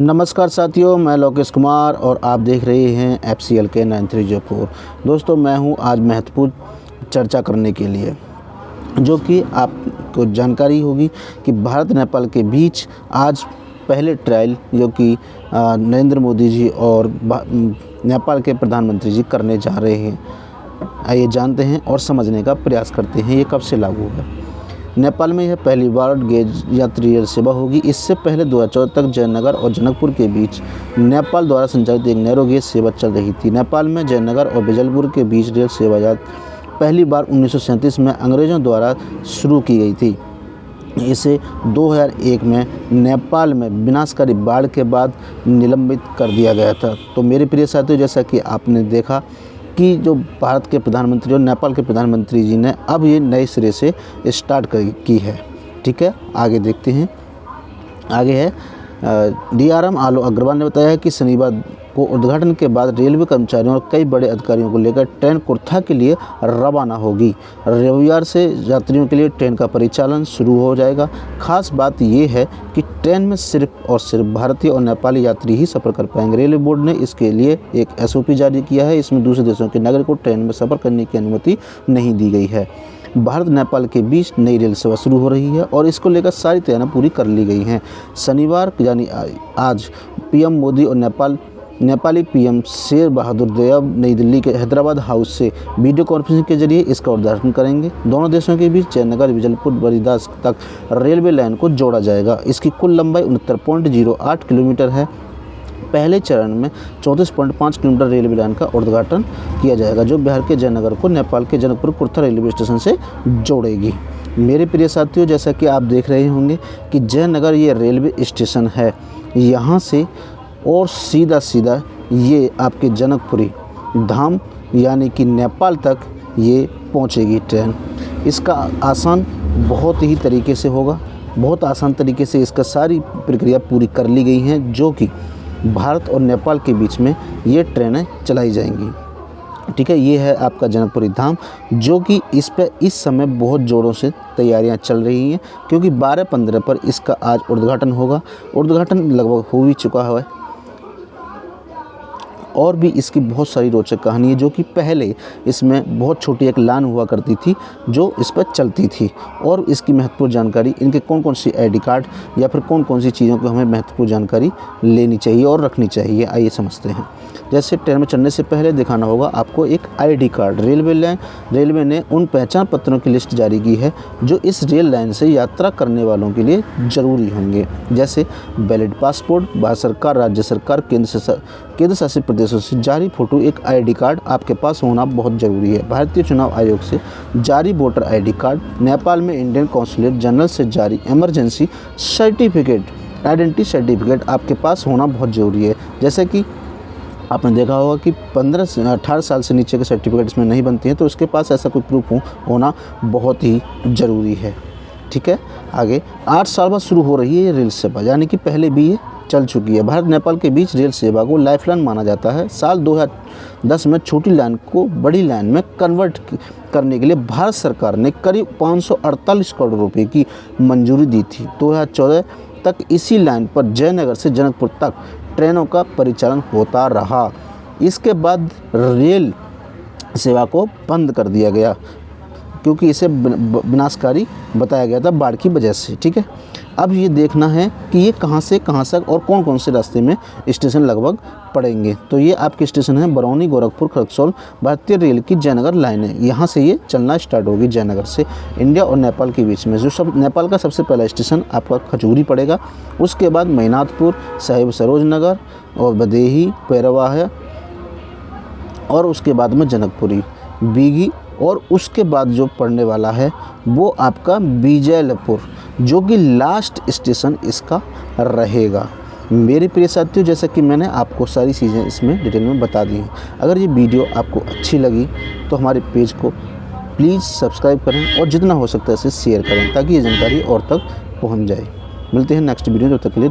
नमस्कार साथियों, मैं लोकेश कुमार और आप देख रहे हैं FCLK 9304। दोस्तों, मैं हूं आज महत्वपूर्ण चर्चा करने के लिए, जो कि आपको जानकारी होगी कि भारत नेपाल के बीच आज पहले ट्रायल जो कि नरेंद्र मोदी जी और नेपाल के प्रधानमंत्री जी करने जा रहे हैं। आइए जानते हैं और समझने का प्रयास करते हैं ये कब से लागू होगा। नेपाल में यह पहली बार गेज यात्री रेल सेवा होगी। इससे पहले 2014 तक जयनगर और जनकपुर के बीच नेपाल द्वारा संचालित एक नैरो गेज सेवा चल रही थी। नेपाल में जयनगर और बिजलपुर के बीच रेल सेवा पहली बार 1937 में अंग्रेज़ों द्वारा शुरू की गई थी। इसे 2001 में नेपाल में विनाशकारी बाढ़ के बाद निलंबित कर दिया गया था। तो मेरे प्रिय साथियों, जैसा कि आपने देखा कि जो भारत के प्रधानमंत्री और नेपाल के प्रधानमंत्री जी ने अब ये नए सिरे से स्टार्ट की है। ठीक है, आगे देखते हैं। आगे है DRM आलोक अग्रवाल ने बताया कि शनिवार को उद्घाटन के बाद रेलवे कर्मचारियों और कई बड़े अधिकारियों को लेकर ट्रेन कुर्था के लिए रवाना होगी। रविवार से यात्रियों के लिए ट्रेन का परिचालन शुरू हो जाएगा। खास बात यह है कि ट्रेन में सिर्फ और सिर्फ भारतीय और नेपाली यात्री ही सफ़र कर पाएंगे। रेलवे बोर्ड ने इसके लिए एक SOP जारी किया है। इसमें दूसरे देशों के नागरिकों को ट्रेन में सफ़र करने की अनुमति नहीं दी गई है। भारत नेपाल के बीच नई रेल सेवा शुरू हो रही है और इसको लेकर सारी तैयारियां पूरी कर ली गई हैं। शनिवार यानी आज PM मोदी और नेपाली PM शेर बहादुर देव नई दिल्ली के हैदराबाद हाउस से वीडियो कॉन्फ्रेंसिंग के जरिए इसका उद्घाटन करेंगे। दोनों देशों के बीच जयनगर बिजलपुर बरिदास तक रेलवे लाइन को जोड़ा जाएगा। इसकी कुल लंबाई 69.08 किलोमीटर है। पहले चरण में 34.5 किलोमीटर रेलवे लाइन का उद्घाटन किया जाएगा, जो बिहार के जयनगर को नेपाल के जनकपुर कुर्था रेलवे स्टेशन से जोड़ेगी। मेरे प्रिय साथियों, जैसा कि आप देख रहे होंगे कि जयनगर ये रेलवे स्टेशन है। यहाँ से और सीधा ये आपके जनकपुरी धाम यानी कि नेपाल तक ये पहुँचेगी ट्रेन। इसका आसान बहुत ही तरीके से होगा, बहुत आसान तरीके से इसका सारी प्रक्रिया पूरी कर ली गई हैं, जो कि भारत और नेपाल के बीच में ये ट्रेनें चलाई जाएंगी। ठीक है, ये है आपका जनकपुरी धाम, जो कि इस समय बहुत ज़ोरों से तैयारियां चल रही हैं, क्योंकि 12-15 पर इसका आज उद्घाटन होगा। उद्घाटन लगभग हो भी चुका है और भी इसकी बहुत सारी रोचक कहानी है, जो कि पहले इसमें बहुत छोटी एक लाइन हुआ करती थी जो इस पर चलती थी। और इसकी महत्वपूर्ण जानकारी, इनके कौन कौन सी ID कार्ड या फिर कौन कौन सी चीज़ों को हमें महत्वपूर्ण जानकारी लेनी चाहिए और रखनी चाहिए, आइए समझते हैं। जैसे ट्रेन में चढ़ने से पहले दिखाना होगा आपको एक ID कार्ड। रेलवे ने उन पहचान पत्रों की लिस्ट जारी की है जो इस रेल लाइन से यात्रा करने वालों के लिए ज़रूरी होंगे, जैसे वैलिड पासपोर्ट, भारत सरकार, राज्य सरकार, केंद्र शासित प्रदेशों से जारी फ़ोटो। एक ID कार्ड आपके पास होना बहुत ज़रूरी है। भारतीय चुनाव आयोग से जारी वोटर ID कार्ड, नेपाल में इंडियन कॉन्सुलेट जनरल से जारी इमरजेंसी सर्टिफिकेट, आइडेंटिटी सर्टिफिकेट आपके पास होना बहुत ज़रूरी है। जैसे कि आपने देखा होगा कि 15 से 18 साल से नीचे के सर्टिफिकेट इसमें नहीं बनते हैं, तो उसके पास ऐसा कोई प्रूफ होना बहुत ही ज़रूरी है। ठीक है, आगे 8 साल बाद शुरू हो रही है ये रेल सेवा, यानी कि पहले भी ये चल चुकी है। भारत नेपाल के बीच रेल सेवा को लाइफलाइन माना जाता है। साल 2010 में छोटी लाइन को बड़ी लाइन में कन्वर्ट करने के लिए भारत सरकार ने करीब 548 करोड़ रुपए की मंजूरी दी थी। 2014 तक इसी लाइन पर जयनगर से जनकपुर तक ट्रेनों का परिचालन होता रहा। इसके बाद रेल सेवा को बंद कर दिया गया, क्योंकि इसे विनाशकारी बताया गया था बाढ़ की वजह से। ठीक है, अब ये देखना है कि ये कहाँ से कहाँ तक और कौन कौन से रास्ते में स्टेशन लगभग पड़ेंगे। तो ये आपके स्टेशन हैं बरौनी, गोरखपुर, खरगसौल। भारतीय रेल की जयनगर लाइन है, यहाँ से ये चलना स्टार्ट होगी जयनगर से इंडिया और नेपाल के बीच में। नेपाल का सबसे पहला स्टेशन आपका खजूरी पड़ेगा। उसके बाद मैनाथपुर, साहिब सरोजनगर और बदेही, पैरवा है, और उसके बाद में जनकपुरी, बीगी, और उसके बाद जो पड़ने वाला है वो आपका बिजलपुर, जो कि लास्ट स्टेशन इसका रहेगा। मेरे प्रिय साथियों, जैसा कि मैंने आपको सारी चीज़ें इसमें डिटेल में बता दी हैं। अगर ये वीडियो आपको अच्छी लगी तो हमारे पेज को प्लीज़ सब्सक्राइब करें और जितना हो सकता है इसे शेयर करें, ताकि ये जानकारी और तक पहुंच जाए। मिलते हैं नेक्स्ट वीडियो, तब तक के लिए।